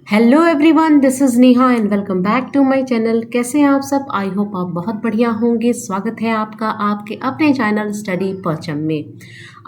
Hello everyone, this is Neha and welcome back to my channel. कैसे हैं आप सब? आई होप आप बहुत बढ़िया होंगे। स्वागत है आपका आपके अपने चैनल स्टडी परचम में।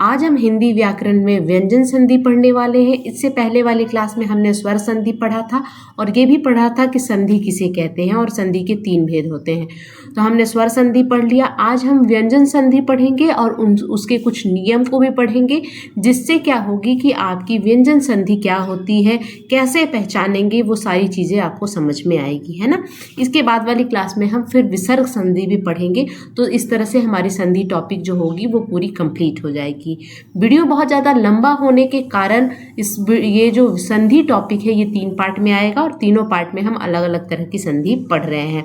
आज हम हिंदी व्याकरण में व्यंजन संधि पढ़ने वाले हैं। इससे पहले वाली क्लास में हमने स्वर संधि पढ़ा था और ये भी पढ़ा था कि संधि किसे कहते हैं और संधि के 3 भेद होते हैं। तो हमने स्वर संधि पढ़ लिया। आज हम व्यंजन संधि पढ़ेंगे और उसके कुछ नियम को भी पढ़ेंगे, जिससे क्या होगी कि आपकी व्यंजन संधि क्या होती है, कैसे पहचानेंगे, वो सारी चीज़ें आपको समझ में आएगी, है ना। इसके बाद वाली क्लास में हम फिर विसर्ग संधि भी पढ़ेंगे। तो इस तरह से हमारी संधि टॉपिक जो होगी वो पूरी कंप्लीट हो जाएगी। वीडियो बहुत ज़्यादा लंबा होने के कारण ये जो संधि टॉपिक है ये 3 पार्ट में आएगा और तीनों पार्ट में हम अलग अलग तरह की संधि पढ़ रहे हैं।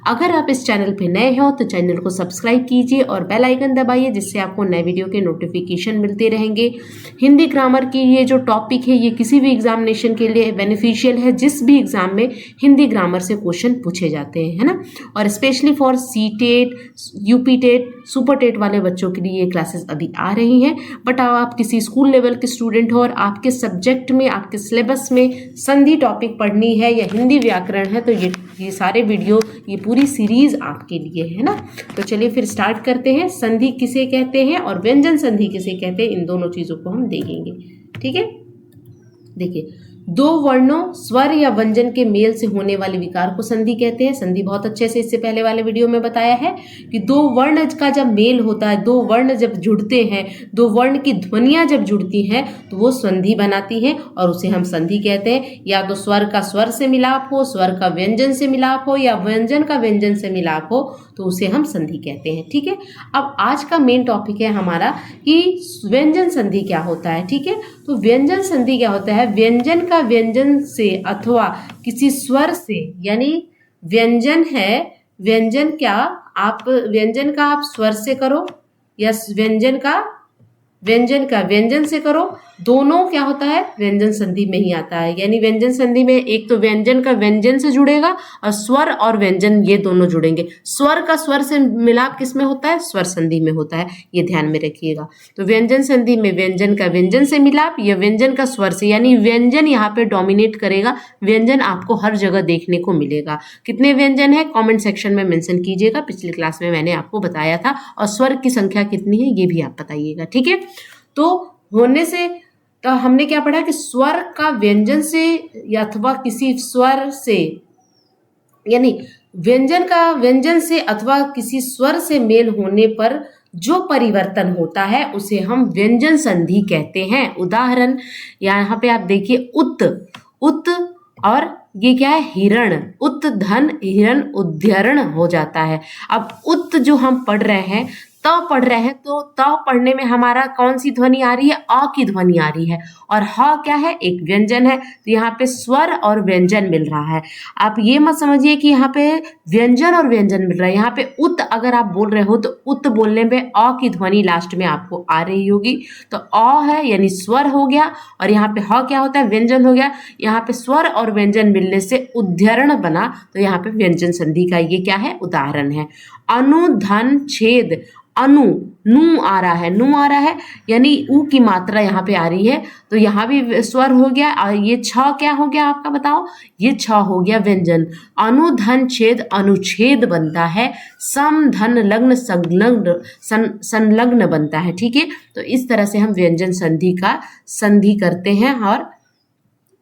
अगर आप इस चैनल पे नए हो तो चैनल को सब्सक्राइब कीजिए और बेल आइकन दबाइए, जिससे आपको नए वीडियो के नोटिफिकेशन मिलते रहेंगे। हिंदी ग्रामर की ये जो टॉपिक है ये किसी भी एग्जामिनेशन के लिए बेनिफिशियल है। जिस भी एग्जाम में हिंदी ग्रामर से क्वेश्चन पूछे जाते हैं, है ना। और specially for C TET, UP TET, super TET वाले बच्चों के लिए ये क्लासेस अभी आ रही हैं। बट आप किसी स्कूल लेवल के स्टूडेंट हो और आपके सब्जेक्ट में, आपके सिलेबस में संधि टॉपिक पढ़नी है या हिंदी व्याकरण है, तो ये सारे वीडियो, ये पूरी सीरीज आपके लिए है ना। तो चलिए फिर स्टार्ट करते हैं। संधि किसे कहते हैं और व्यंजन संधि किसे कहते हैं, इन दोनों चीज़ों को हम देखेंगे। ठीक है, देखिए, 2 वर्णों स्वर या व्यंजन के मेल से होने वाले विकार को संधि कहते हैं। संधि बहुत अच्छे से इससे पहले वाले वीडियो में बताया है कि 2 वर्ण का जब मेल होता है, 2 वर्ण जब जुड़ते हैं, 2 वर्ण की ध्वनियां जब जुड़ती हैं तो वो संधि बनाती हैं और उसे हम संधि कहते हैं। या तो स्वर का स्वर से मिलाप हो, स्वर का व्यंजन से मिलाप हो, या व्यंजन का व्यंजन से मिलाप हो, तो उसे हम संधि कहते हैं। ठीक है, अब आज का मेन टॉपिक है हमारा कि व्यंजन संधि क्या होता है। ठीक है, तो व्यंजन संधि क्या होता है? व्यंजन का व्यंजन से अथवा किसी स्वर से, यानी व्यंजन है, व्यंजन क्या आप व्यंजन का आप स्वर से करो या व्यंजन का व्यंजन से करो, दोनों क्या होता है? व्यंजन संधि में ही आता है। यानी व्यंजन संधि में एक तो व्यंजन का व्यंजन से जुड़ेगा और स्वर और व्यंजन ये दोनों जुड़ेंगे। स्वर का स्वर से मिलाप किस में होता है? स्वर संधि में होता है, ये ध्यान में रखिएगा। तो व्यंजन संधि में व्यंजन का व्यंजन से मिलाप या व्यंजन का स्वर से, यानी व्यंजन यहाँ पे डोमिनेट करेगा। व्यंजन आपको हर जगह देखने को मिलेगा। कितने व्यंजन है कमेंट सेक्शन में मेंशन कीजिएगा, पिछली क्लास में मैंने आपको बताया था। और स्वर की संख्या कितनी है ये भी आप बताइएगा। ठीक है, तो होने से तो हमने क्या पढ़ा कि स्वर का व्यंजन से या अथवा किसी स्वर से, यानी व्यंजन का व्यंजन से अथवा किसी स्वर से मेल होने पर जो परिवर्तन होता है उसे हम व्यंजन संधि कहते हैं। उदाहरण यहाँ पे आप देखिए, उत और ये क्या है? हिरण। उत धन हिरण उद्धरण हो जाता है। अब उत जो हम पढ़ रहे हैं, त पढ़ रहे हैं, तो त पढ़ने में हमारा कौन सी ध्वनि आ रही है? अ की ध्वनि आ रही है। और ह क्या है? एक व्यंजन है। तो यहाँ पे स्वर और व्यंजन मिल रहा है। आप ये मत समझिए कि यहाँ पे व्यंजन और व्यंजन मिल रहा है। यहाँ पे उत अगर आप बोल रहे हो तो उत बोलने में अ की ध्वनि लास्ट में आपको आ रही होगी। तो अ है यानी स्वर हो गया, और यहाँ पे ह क्या होता है? व्यंजन हो गया। यहाँ पे स्वर और व्यंजन मिलने से उद्धरण बना, तो यहाँ पे व्यंजन संधि का ये क्या है? उदाहरण है। अनुधन छेद, अनु, नू आ रहा है, यानी ऊ की मात्रा यहाँ पे आ रही है, तो यहाँ भी स्वर हो गया। और ये छ क्या हो गया आपका? बताओ, ये छ हो गया व्यंजन। अनुधन छेद अनुच्छेद बनता है। सम धन लग्न संलग्न बनता है। ठीक है, तो इस तरह से हम व्यंजन संधि का संधि करते हैं और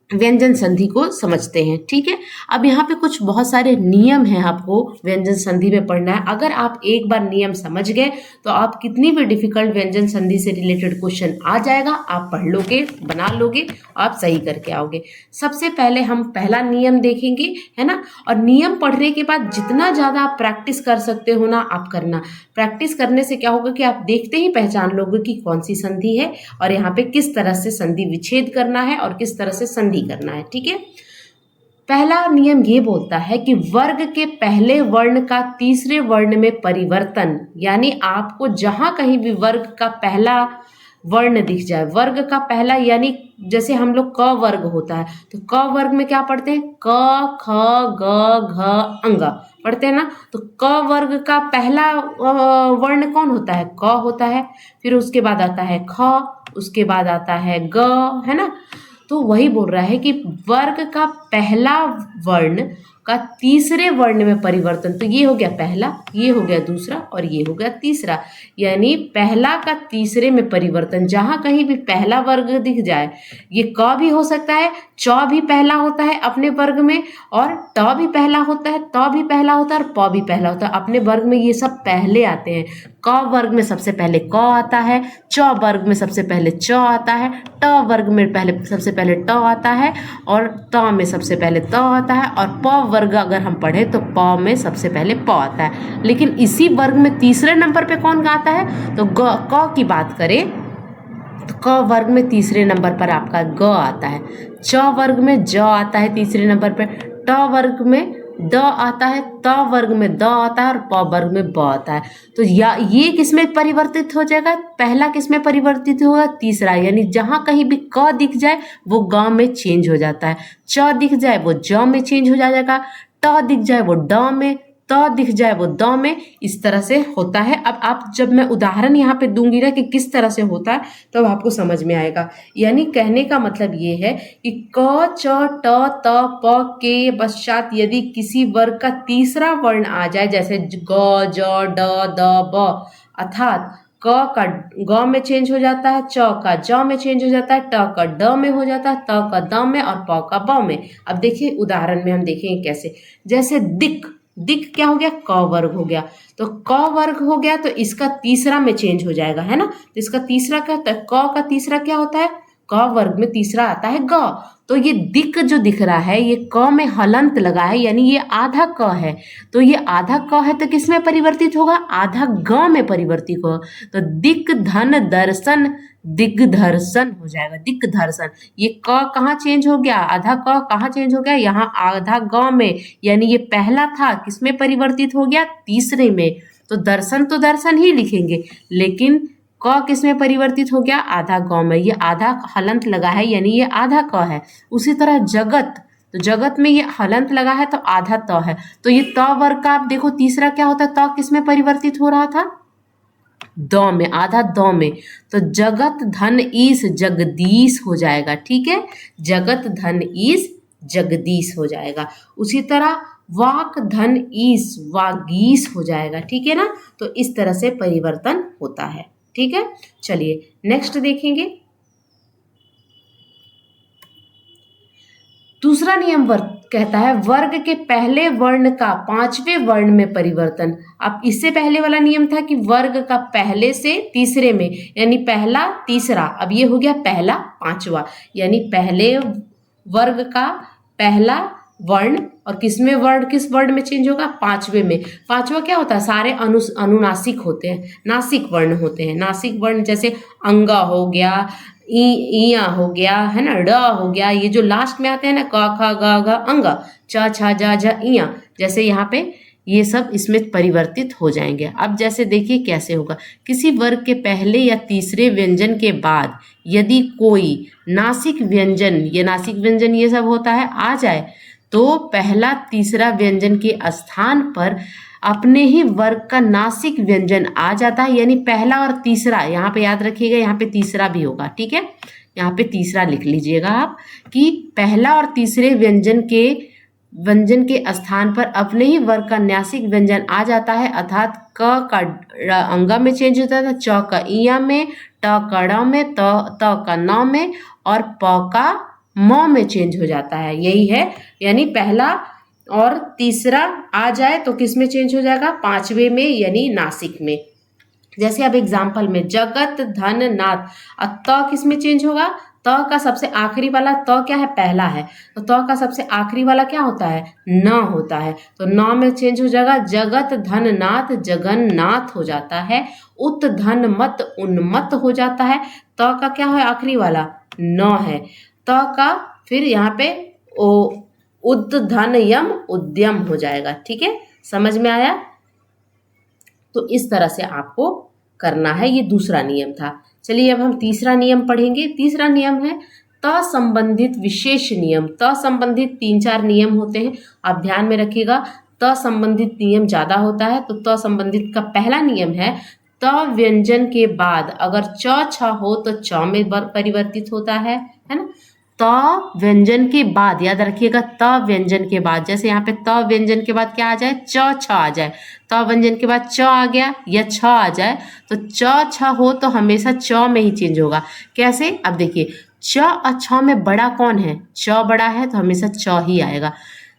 व्यंजन संधि को समझते हैं। ठीक है, अब यहाँ पे कुछ बहुत सारे नियम हैं आपको व्यंजन संधि में पढ़ना है। अगर आप एक बार नियम समझ गए तो आप कितनी भी डिफिकल्ट व्यंजन संधि से रिलेटेड क्वेश्चन आ जाएगा, आप पढ़ लोगे, बना लोगे, आप सही करके आओगे। सबसे पहले हम पहला नियम देखेंगे, है ना। और नियम पढ़ने के बाद जितना ज़्यादा आप प्रैक्टिस कर सकते हो ना, आप करना। प्रैक्टिस करने से क्या होगा कि आप देखते ही पहचान लोगे कि कौन सी संधि है और यहाँ पे किस तरह से संधि विच्छेद करना है और किस तरह से संधि करना है। ठीक है, पहला नियम ये बोलता है कि वर्ग के पहले वर्ण का तीसरे वर्ण में परिवर्तन, यानी आपको जहां कहीं भी वर्ग का पहला वर्ण दिख जाए, वर्ग का पहला, यानी जैसे हम लोग क वर्ग होता है तो क वर्ग में क्या पढ़ते हैं? क ख ग घ अंग पढ़ते हैं ना। तो क वर्ग का पहला वर्ण कौन होता है? क होता है। फिर उसके बाद आता है ख, उसके बाद आता है ग, है ना। तो वही बोल रहा है कि वर्ग का पहला वर्ण का तीसरे वर्ण में परिवर्तन। तो ये हो गया पहला, ये हो गया दूसरा और ये हो गया तीसरा, यानी पहला का तीसरे में परिवर्तन। जहां कहीं भी पहला वर्ग दिख जाए, ये क भी हो सकता है, च भी पहला होता है अपने वर्ग में, और ट भी पहला होता है, त भी पहला होता है और प भी पहला होता है अपने वर्ग में। ये सब पहले आते हैं। क वर्ग में सबसे पहले क आता है, च वर्ग में सबसे पहले च आता है, ट वर्ग में पहले सबसे पहले ट आता है, और त में सबसे पहले त आता है, और प वर्ग अगर हम पढ़े तो प में सबसे पहले प आता है। लेकिन इसी वर्ग में तीसरे नंबर पे कौन आता है? तो क की बात करें तो क वर्ग में तीसरे नंबर पर आपका ग आता है, च वर्ग में ज आता है तीसरे नंबर पर, ट वर्ग में द आता है, त वर्ग में द आता है और प वर्ग में ब आता है। तो ये किस में परिवर्तित हो जाएगा? पहला किस में परिवर्तित होगा? तीसरा। यानी जहां कहीं भी क दिख जाए वो ग में चेंज हो जाता है, च दिख जाए वो ज में चेंज हो जाएगा, ट दिख जाए वो ड में, त दिख जाए वो द में। इस तरह से होता है। अब आप जब मैं उदाहरण यहाँ पे दूंगी ना कि किस तरह से होता है, तब आपको समझ में आएगा। यानी कहने का मतलब ये है कि क च ट त प के पश्चात यदि किसी वर्ग का तीसरा वर्ण आ जाए, जैसे ग ज ड द ब, अर्थात क का ग में चेंज हो जाता है, च का ज में चेंज हो जाता है, ट का ड में हो जाता है, त का द में और प का ब में। अब देखिए उदाहरण में हम देखेंगे कैसे। जैसे दिक, दिक क्या हो गया? क वर्ग हो गया। तो क वर्ग हो गया तो इसका तीसरा में चेंज हो जाएगा, है ना। तो इसका तीसरा क्या होता है? क का तीसरा क्या होता है? क वर्ग में तीसरा आता है ग। तो ये दिक जो दिख रहा है ये क में हलंत लगा है, यानी ये आधा क है। तो ये आधा क है तो किस में परिवर्तित होगा? आधा ग में परिवर्तित होगा। तो दिक धन दर्शन, दिग्दर्शन हो जाएगा, दिग्दर्शन। ये क कहाँ चेंज हो गया? आधा क कहाँ चेंज हो गया? यहाँ आधा ग में, यानी ये पहला था किस में परिवर्तित हो गया? तीसरे में। तो दर्शन ही लिखेंगे, लेकिन क किस में परिवर्तित हो गया? आधा ग में। ये आधा हलंत लगा है यानी ये आधा क है। उसी तरह जगत, तो जगत में ये हलंत लगा है तो आधा त है। तो ये त वर्ग का आप देखो तीसरा क्या होता है? त किस में परिवर्तित हो रहा था? द में, आधा द में। तो जगत धन ईस जगदीश हो जाएगा, ठीक है। जगत धन ईस जगदीश हो जाएगा। उसी तरह वाक धन ईस वागीश हो जाएगा, ठीक है ना। तो इस तरह से परिवर्तन होता है, ठीक है। चलिए नेक्स्ट देखेंगे। दूसरा नियम वर्ग कहता है वर्ग के पहले वर्ण का पांचवें वर्ण में परिवर्तन। अब इससे पहले वाला नियम था कि वर्ग का पहले से तीसरे में, यानी पहला तीसरा। अब ये हो गया पहला पांचवा, यानी पहले वर्ग का पहला वर्ण और किसमें वर्ण, किस वर्ण में चेंज होगा? पांचवे में। पांचवा क्या होता है? सारे अनुनासिक होते हैं, नासिक वर्ण होते हैं। नासिक वर्ण जैसे अंगा हो गया, इया हो गया, है ना, ड हो गया। ये जो लास्ट में आते हैं ना, क ख ग घ अंगा, च छ ज झ इया, जैसे यहाँ पे ये सब इसमें परिवर्तित हो जाएंगे। अब जैसे देखिए कैसे होगा। किसी वर्ग के पहले या तीसरे व्यंजन के बाद यदि कोई नासिक व्यंजन, ये नासिक व्यंजन ये सब होता है, आ जाए तो पहला तीसरा व्यंजन के स्थान पर अपने ही वर्ग का नासिक व्यंजन आ जाता है। यानी पहला और तीसरा, यहाँ पे याद रखिएगा, यहाँ पे तीसरा भी होगा, ठीक है। यहाँ पे तीसरा लिख लीजिएगा आप कि पहला और तीसरे व्यंजन के स्थान पर अपने ही वर्ग का नासिक व्यंजन आ जाता है। अर्थात क का अंगा में चेंज होता था, च का इया में, ट का ड़ में, त का न में और प का म में चेंज हो जाता है। यही है, यानी पहला और तीसरा आ जाए तो किस में चेंज हो जाएगा? पांचवे में, यानी नासिक में। जैसे अब एग्जाम्पल में जगत धन नाथ, त किस में चेंज होगा? त का सबसे आखिरी वाला त क्या है? पहला है। तो त का सबसे आखिरी वाला क्या होता है? न होता है। तो न में चेंज हो जाएगा, जगत धन नाथ जगन्नाथ हो जाता है। उत धन मत उन्मत्त हो जाता है। त का क्या है आखिरी वाला? न है। त का फिर यहाँ पे उद धन यम उद्यम हो जाएगा, ठीक है। समझ में आया? तो इस तरह से आपको करना है। ये दूसरा नियम था। चलिए अब हम तीसरा नियम पढ़ेंगे। तीसरा नियम है त संबंधित विशेष नियम। त संबंधित 3-4 नियम होते हैं, आप ध्यान में रखिएगा। त संबंधित नियम ज्यादा होता है। तो त संबंधित का पहला नियम है त व्यंजन के बाद अगर च छ हो तो च में परिवर्तित होता है ना। त व्यंजन के बाद, याद रखिएगा त व्यंजन के बाद, जैसे यहाँ पे त व्यंजन के बाद क्या आ जाए, च छ आ जाए, त व्यंजन के बाद च आ गया या छ आ जाए, तो च छ हो तो हमेशा च में ही चेंज होगा। कैसे, अब देखिए च और छ में बड़ा कौन है, च बड़ा है तो हमेशा च ही आएगा।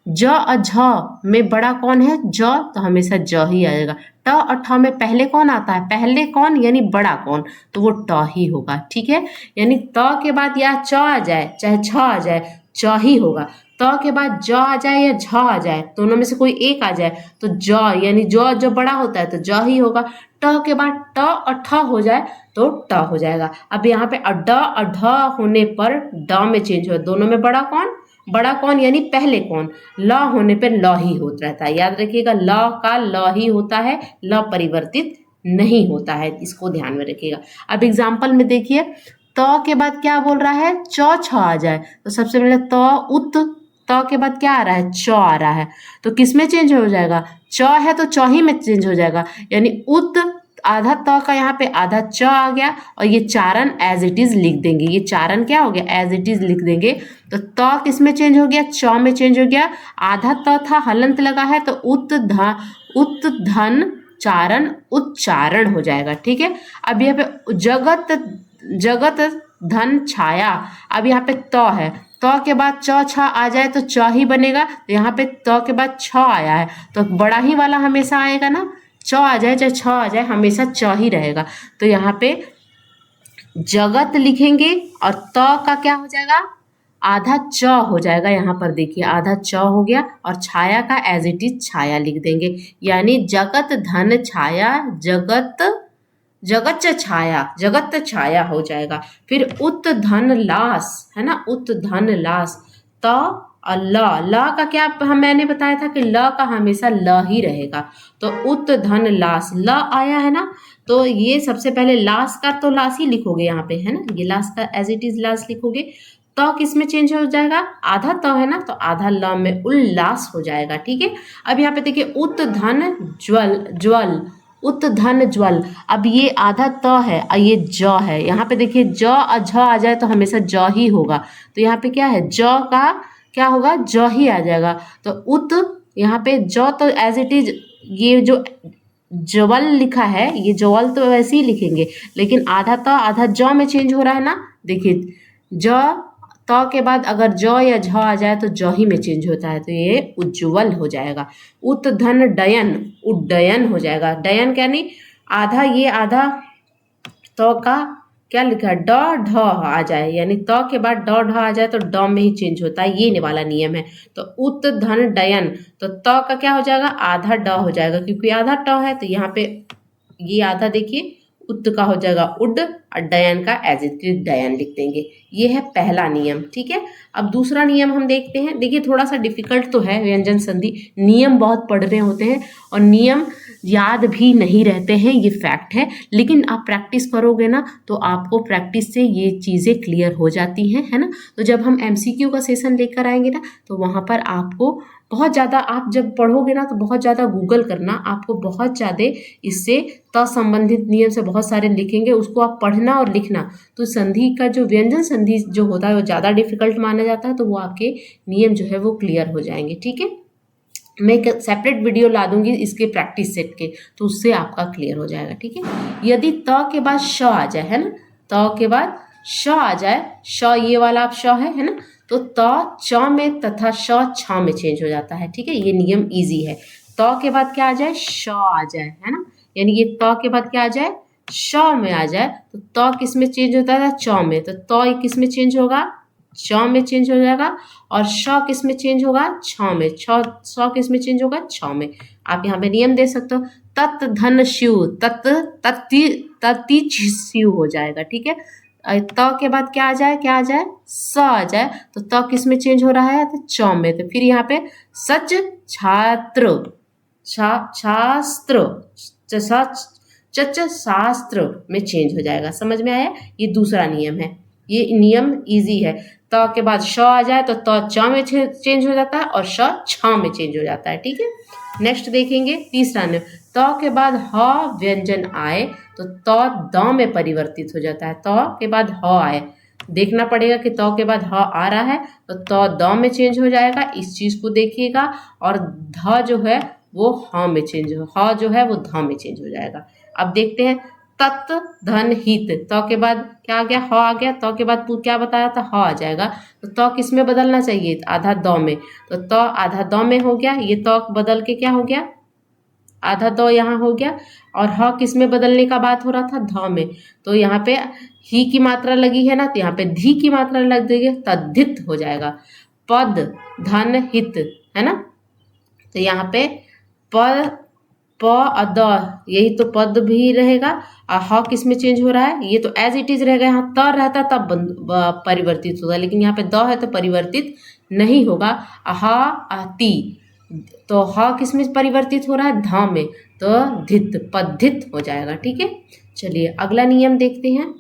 ज और झ में बड़ा कौन है, ज, तो हमेशा ज ही आएगा। ट और ठ में पहले कौन आता है, पहले कौन यानी बड़ा कौन, तो वो ट ही होगा। ठीक है, यानी त के बाद या च आ जाए चाहे छ आ जाए, च ही होगा। त के बाद ज आ जाए या झ आ जाए, दोनों में से कोई एक आ जाए तो ज, यानी ज जो बड़ा होता है तो ज ही होगा। ट के बाद ट और ठ हो जाए तो ट हो जाएगा। अब यहाँ पे ड और ढ होने पर ड में चेंज हो, दोनों में बड़ा कौन, बड़ा कौन यानी पहले कौन, ल होने पर ल ही होता रहता है। याद रखिएगा ल का ल ही होता है, ल परिवर्तित नहीं होता है, इसको ध्यान में रखिएगा। अब एग्जाम्पल में देखिए, त के बाद क्या बोल रहा है, च छ आ जाए, तो सबसे पहले त उत, त के बाद क्या आ रहा है, च आ रहा है, तो किस में चेंज हो जाएगा, च है तो च ही में चेंज हो जाएगा, यानी उत आधा त का यहाँ पे आधा च आ गया, और ये चारण एज इट इज लिख देंगे, ये चारण क्या हो गया, एज इट इज लिख देंगे। तो त किस में चेंज हो गया, च में चेंज हो गया, आधा त था हलंत लगा है तो उत धन चारण उच्चारण हो जाएगा। ठीक है, अब यहाँ पे जगत धन छाया, अब यहाँ पे त है, त के बाद च छ आ जाए तो च ही बनेगा, तो यहाँ पे त के बाद छ आया है तो बड़ा ही वाला हमेशा आएगा ना, च आ जाए चाहे छ आ जाए हमेशा च ही रहेगा। तो यहाँ पे जगत लिखेंगे और त का क्या हो जाएगा, आधा च हो जाएगा, यहाँ पर देखिए आधा च हो गया, और छाया का एज इट इज छाया लिख देंगे, यानी जगत धन छाया, जगत छाया, जगत छाया हो जाएगा। फिर उत धन लास है ना, उत धन लास, त और ल का क्या मैंने बताया था कि ल का हमेशा ल ही रहेगा, तो उत धन लास ल आया है ना, तो ये सबसे पहले लास का तो लास ही लिखोगे यहाँ पे है ना, ये लास का एज इट इज लास लिखोगे। तो किस में चेंज हो जाएगा, आधा तो है ना, तो आधा ल में उल्लास हो जाएगा। ठीक है, अब यहाँ पे देखिए उत धन ज्वल, उत धन ज्वल, अब ये आधा त है और ये ज है, यहाँ पे देखिए ज और झ आ जाए तो हमेशा ज ही होगा, तो यहाँ पे क्या है, ज का क्या होगा, ज ही आ जाएगा। तो उत यहाँ पे ज तो एज इट इज, ये जो ज्वल लिखा है ये ज्वल तो वैसे ही लिखेंगे, लेकिन आधा त आधा ज में चेंज हो रहा है ना, देखिए ज त के बाद अगर ज या झ आ जाए तो ज ही में चेंज होता है, तो ये उज्ज्वल हो जाएगा। उत धन डयन, उड्डयन हो जाएगा, डयन क्या नहीं, आधा ये आधा तो का क्या लिखा है, ड ढ आ जाए, यानी त के बाद ड ढ आ जाए तो ड में ही चेंज होता है, ये वाला नियम है। तो उत धन डयन, तो त का क्या हो जाएगा, आधा ड हो जाएगा, क्योंकि आधा ट है तो यहाँ पे ये आधा देखिए उत का हो जाएगा उड, और डयन का एज इट इज डयन लिख देंगे। ये है पहला नियम। ठीक है, अब दूसरा नियम हम देखते हैं। देखिए थोड़ा सा डिफिकल्ट तो है व्यंजन संधि, नियम बहुत पढ़ने होते हैं और नियम याद भी नहीं रहते हैं, ये फैक्ट है, लेकिन आप प्रैक्टिस करोगे ना तो आपको प्रैक्टिस से ये चीज़ें क्लियर हो जाती हैं, है ना। तो जब हम एमसीक्यू का सेशन लेकर आएंगे ना तो वहाँ पर आपको बहुत ज़्यादा, आप जब पढ़ोगे ना तो बहुत ज़्यादा गूगल करना, आपको बहुत ज़्यादा इससे संबंधित नियम से बहुत सारे लिखेंगे, उसको आप पढ़ना और लिखना। तो संधि का जो व्यंजन संधि जो होता है वो ज़्यादा डिफिकल्ट माना जाता है, तो वो आपके नियम जो है वो क्लियर हो जाएंगे। ठीक है, मैं एक सेपरेट वीडियो ला दूंगी इसके प्रैक्टिस सेट के, तो उससे आपका क्लियर हो जाएगा। ठीक है, यदि त के बाद श आ जाए, है ना, त के बाद श आ जाए, श ये वाला आप श है ना, तो त च में तथा श छ में चेंज हो जाता है। ठीक है, ये नियम इजी है। त के बाद क्या आ जाए, श आ जाए, है ना, यानी ये त के बाद क्या आ जाए, श में आ जाए, तो त किस में चेंज होता है, च में, तो त किस में चेंज होगा, च में चेंज हो जाएगा, और श किस में चेंज होगा, छ में, श किस में चेंज होगा, छ में। आप यहाँ पे नियम दे सकते हो, तत् धन शिव, तत्ति शिव हो जाएगा। ठीक है, त के बाद क्या आ जाए, क्या आ जाए, स आ जाए, तो त किस में चेंज हो रहा है, तो च में, तो फिर यहाँ पे सच छात्र, शास्त्र, चच शास्त्र में चेंज हो जाएगा। समझ में आया, ये दूसरा नियम है, ये नियम इजी है। त के बाद श आ जाए तो त च में चेंज हो जाता है और श छ में चेंज हो जाता है। ठीक है, नेक्स्ट देखेंगे तीसरा नियम, त के बाद ह व्यंजन आए तो त द में परिवर्तित हो जाता है, त के बाद ह आए, देखना पड़ेगा कि तौ के बाद ह आ रहा है तो तौ द में चेंज हो जाएगा, इस चीज़ को देखिएगा। और ध जो है वो ह में चेंज हो, ह जो है वो ध में चेंज हो जाएगा। अब देखते हैं तत् धन हित, तौ के बाद क्या आ गया, ह आ गया। तौ के बाद क्या बताया था, ह आ जाएगा। तो तौ किस में बदलना चाहिए, आधा द में, तो तौ आधा द में हो गया। ये तौ बदल के क्या हो गया, आधा तो यहाँ हो गया। और ह किस में बदलने का बात हो रहा था, ध में, तो यहाँ पे ही की मात्रा लगी है ना, तो यहाँ पे धी की मात्रा लग देगी, तद्धित हो जाएगा। पद धन हित है ना, तो यहाँ पे प प द, यही तो पद भी रहेगा। और ह किस में चेंज हो रहा है, ये तो एज इट इज रहेगा। यहाँ त रहता तब परिवर्तित होगा, लेकिन यहाँ पे द है तो परिवर्तित नहीं होगा। ह ती, तो ह किस में परिवर्तित हो रहा है, ध में, तो धित पद्धित हो जाएगा। ठीक है, चलिए अगला नियम देखते हैं।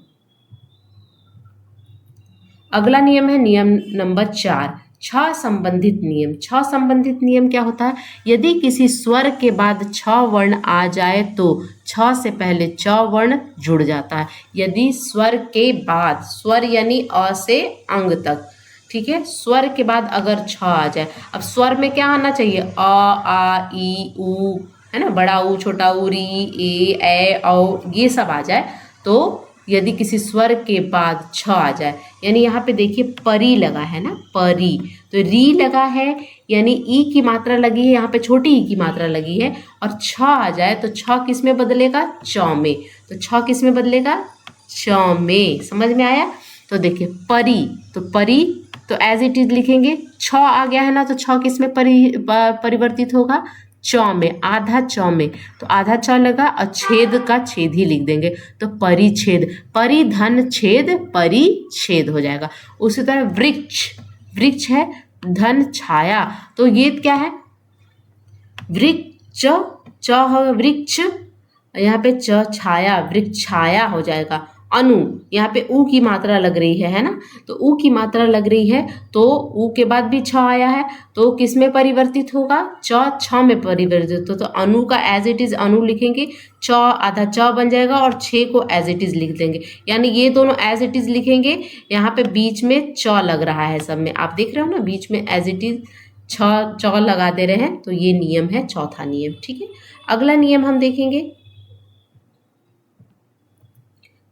अगला नियम है नियम नंबर 4, छ संबंधित नियम। छ संबंधित नियम क्या होता है, यदि किसी स्वर के बाद छ वर्ण आ जाए तो छ से पहले च वर्ण जुड़ जाता है। यदि स्वर के बाद, स्वर यानी अ से अंग तक, ठीक है, स्वर के बाद अगर छ आ जाए, अब स्वर में क्या आना चाहिए, अ आ ई उ, है ना, बड़ा ऊ छोटा ऊ, री ए औ, ये सब आ जाए। तो यदि किसी स्वर के बाद छ आ जाए, यानी यहाँ पे देखिए परी लगा है ना, परी, तो री लगा है, यानी ई की मात्रा लगी है, यहाँ पे छोटी ई की मात्रा लगी है, और छ आ जाए तो छ किस में बदलेगा, च में, तो छ किस में बदलेगा, च में। समझ में आया, तो देखिए परी, तो परी तो एज इट इज लिखेंगे, छ आ गया है ना, तो छ किस में परिवर्तित होगा, च में, आधा च में, तो आधा च लगा और छेद का छेद ही लिख देंगे, तो परिच्छेद, परिधन छेद परिच्छेद हो जाएगा। उसी तरह वृक्ष, वृक्ष है, धन छाया, तो ये क्या है, वृक्ष, च हो वृक्ष, यहाँ पे च छाया, वृक्ष छाया हो जाएगा। अनु, यहाँ पे ऊ की मात्रा लग रही है ना, तो ऊ की मात्रा लग रही है, तो ऊ के बाद भी छ आया है, तो किस में परिवर्तित होगा, च छ में परिवर्तित हो, तो अनु का एज इट इज अनु लिखेंगे, च आधा च बन जाएगा और छे को एज इट इज लिख देंगे, यानी ये दोनों एज इट इज लिखेंगे। यहाँ पे बीच में च लग रहा है, सब में आप देख रहे हो ना, बीच में एज इट इज च लगा दे रहे हैं, तो ये नियम है चौथा नियम। ठीक है, अगला नियम हम देखेंगे।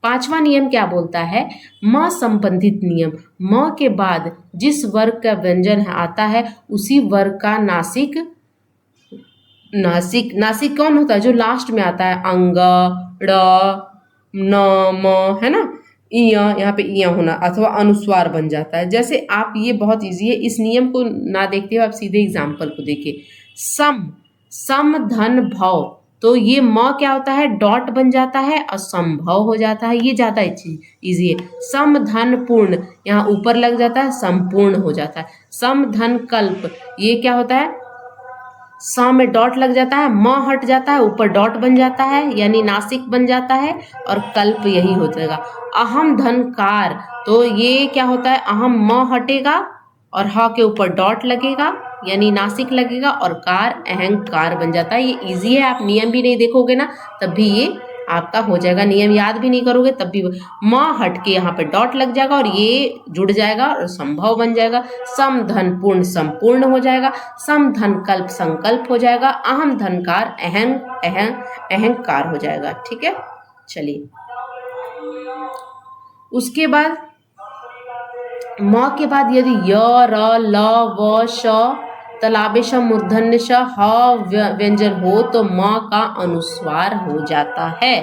पांचवा नियम क्या बोलता है, म संबंधित नियम, म के बाद जिस वर्ग का व्यंजन आता है उसी वर्ग का नासिक, नासिक, नासिक कौन होता है, जो लास्ट में आता है, अंग, ड़, न, म, है ना, इया, यहाँ पे इया होना अथवा अनुस्वार बन जाता है। जैसे आप, ये बहुत इजी है, इस नियम को ना देखते हुए आप सीधे एग्जाम्पल को देखिए। सम, सम धन भव, तो ये म क्या होता है, डॉट बन जाता है और संभव हो जाता है, ये ज़्यादा इजी है। सम धन पूर्ण, यहाँ ऊपर लग जाता है, संपूर्ण हो जाता है। सम धन कल्प, ये क्या होता है, स में डॉट लग जाता है, म हट जाता है, ऊपर डॉट बन जाता है, यानी नासिक बन जाता है, और कल्प यही हो जाएगा। अहम धन कार, तो ये क्या होता है, अहम म हटेगा और ह के ऊपर डॉट लगेगा, यानी नासिक लगेगा, और कार अहंकार बन जाता है। ये इजी है, आप नियम भी नहीं देखोगे ना तब भी ये आपका हो जाएगा, नियम याद भी नहीं करोगे तब भी। म हट के यहाँ पे डॉट लग जाएगा और ये जुड़ जाएगा और संभव बन जाएगा। सम धन पूर्ण संपूर्ण हो जाएगा, सम धन कल्प संकल्प हो जाएगा, अहम धनकार अहंकार हो जाएगा। ठीक है, चलिए उसके बाद म के बाद यदि य, र, ल, व, श, तलाबे श, मूर्धन्य श, ह व्यंजन हो तो म का अनुस्वार हो जाता है।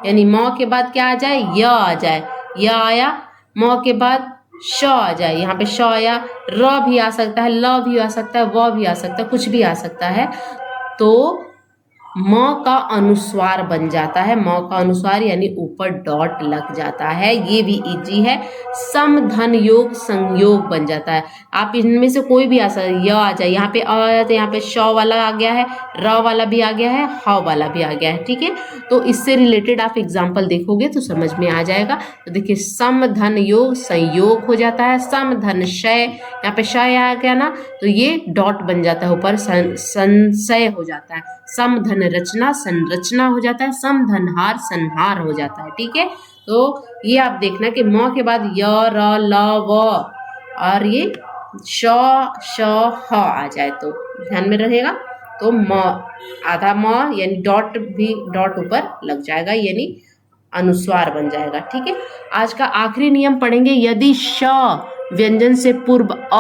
यानी म के बाद क्या आ जाए, य आ जाए, य आया, म के बाद श आ जाए, यहाँ पे श आया, र भी आ सकता है, ल भी आ सकता है, व भी आ सकता है, कुछ भी आ सकता है, तो म का अनुस्वार बन जाता है। म का अनुस्वार यानी ऊपर डॉट लग जाता है, ये भी इजी है। सम धन योग संयोग बन जाता है, आप इनमें से कोई भी आ सकता है, य आ जाए, यहाँ पे अ आया तो यहाँ पे श वाला आ गया है, र वाला भी आ गया है, ह वाला भी आ गया है। ठीक है, तो इससे रिलेटेड आप एग्जाम्पल देखोगे तो समझ में आ जाएगा। तो देखिए सम धन योग संयोग हो जाता है, सम धन शय, यहाँ पे शय आ गया ना, तो ये डॉट बन जाता है, ऊपर संशय हो जाता है। सम धन रचना संरचना हो जाता है, सम धन हार संहार हो जाता है। ठीक है, तो ये आप देखना कि म के बाद य र ल व और ये श श ह आ जाए तो ध्यान में रहेगा। तो म आधा म यानी डॉट भी डॉट ऊपर लग जाएगा यानी अनुस्वार बन जाएगा। ठीक है, आज का आखिरी नियम पढ़ेंगे। यदि श व्यंजन से पूर्व अ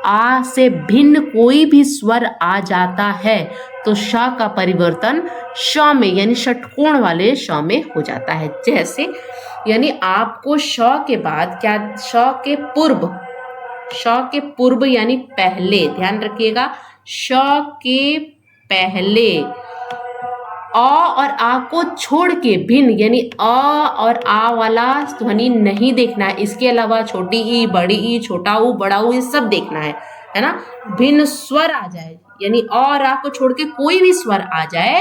आ से भिन्न कोई भी स्वर आ जाता है तो श का परिवर्तन श में यानी षटकोण वाले श में हो जाता है। जैसे यानी आपको श के बाद क्या, श के पूर्व यानी पहले, ध्यान रखिएगा, श के पहले अ और आ को छोड़ के भिन्न यानी अ और आ वाला ध्वनि नहीं देखना है। इसके अलावा छोटी ई, बड़ी ई, छोटा ऊ, बड़ा ऊ, ये सब देखना है ना। भिन्न स्वर आ जाए यानी अ और आ को छोड़ के कोई भी स्वर आ जाए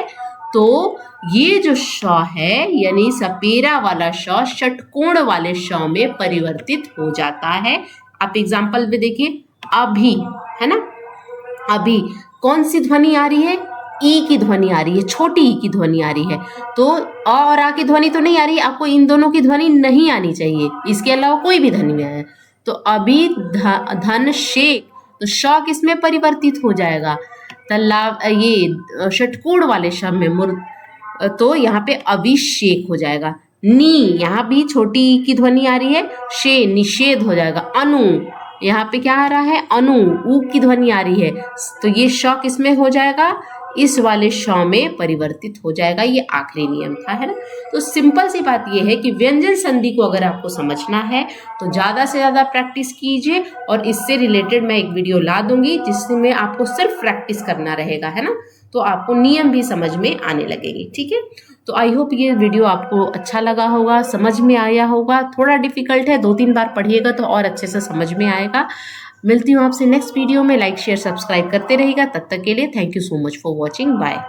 तो ये जो श है यानी सपेरा वाला श षटकोण वाले श में परिवर्तित हो जाता है। आप एग्जाम्पल में देखिए, अभी, है ना, अभी कौन सी ध्वनि आ रही है, ई की ध्वनि आ रही है, छोटी ई की ध्वनि आ रही है। तो अ और आ की ध्वनि तो नहीं आ रही, आपको इन दोनों की ध्वनि नहीं आनी चाहिए, इसके अलावा कोई भी ध्वनि है। तो अभी धन शेक, तो श किसमें परिवर्तित हो जाएगा, तालाब, ये षटकोण वाले श में तो यहाँ पे अभिषेक हो जाएगा। नी, यहाँ भी छोटी ई की ध्वनि आ रही है, शे निषेध हो जाएगा। अनु, यहाँ पे क्या आ रहा है, अनु, ऊ की ध्वनि आ रही है, तो ये श किसमें हो जाएगा, इस वाले श में परिवर्तित हो जाएगा। ये आखिरी नियम था, है ना। तो सिंपल सी बात ये है कि व्यंजन संधि को अगर आपको समझना है तो ज़्यादा से ज़्यादा प्रैक्टिस कीजिए, और इससे रिलेटेड मैं एक वीडियो ला दूंगी जिसमें आपको सिर्फ प्रैक्टिस करना रहेगा, है ना। तो आपको नियम भी समझ में आने लगेंगे। ठीक है, तो आई होप ये वीडियो आपको अच्छा लगा होगा, समझ में आया होगा। थोड़ा डिफिकल्ट है, 2-3 बार पढ़िएगा तो और अच्छे से समझ में आएगा। मिलती हूँ आपसे नेक्स्ट वीडियो में। लाइक शेयर सब्सक्राइब करते रहिएगा। तब तक के लिए thank you so much for watching. Bye.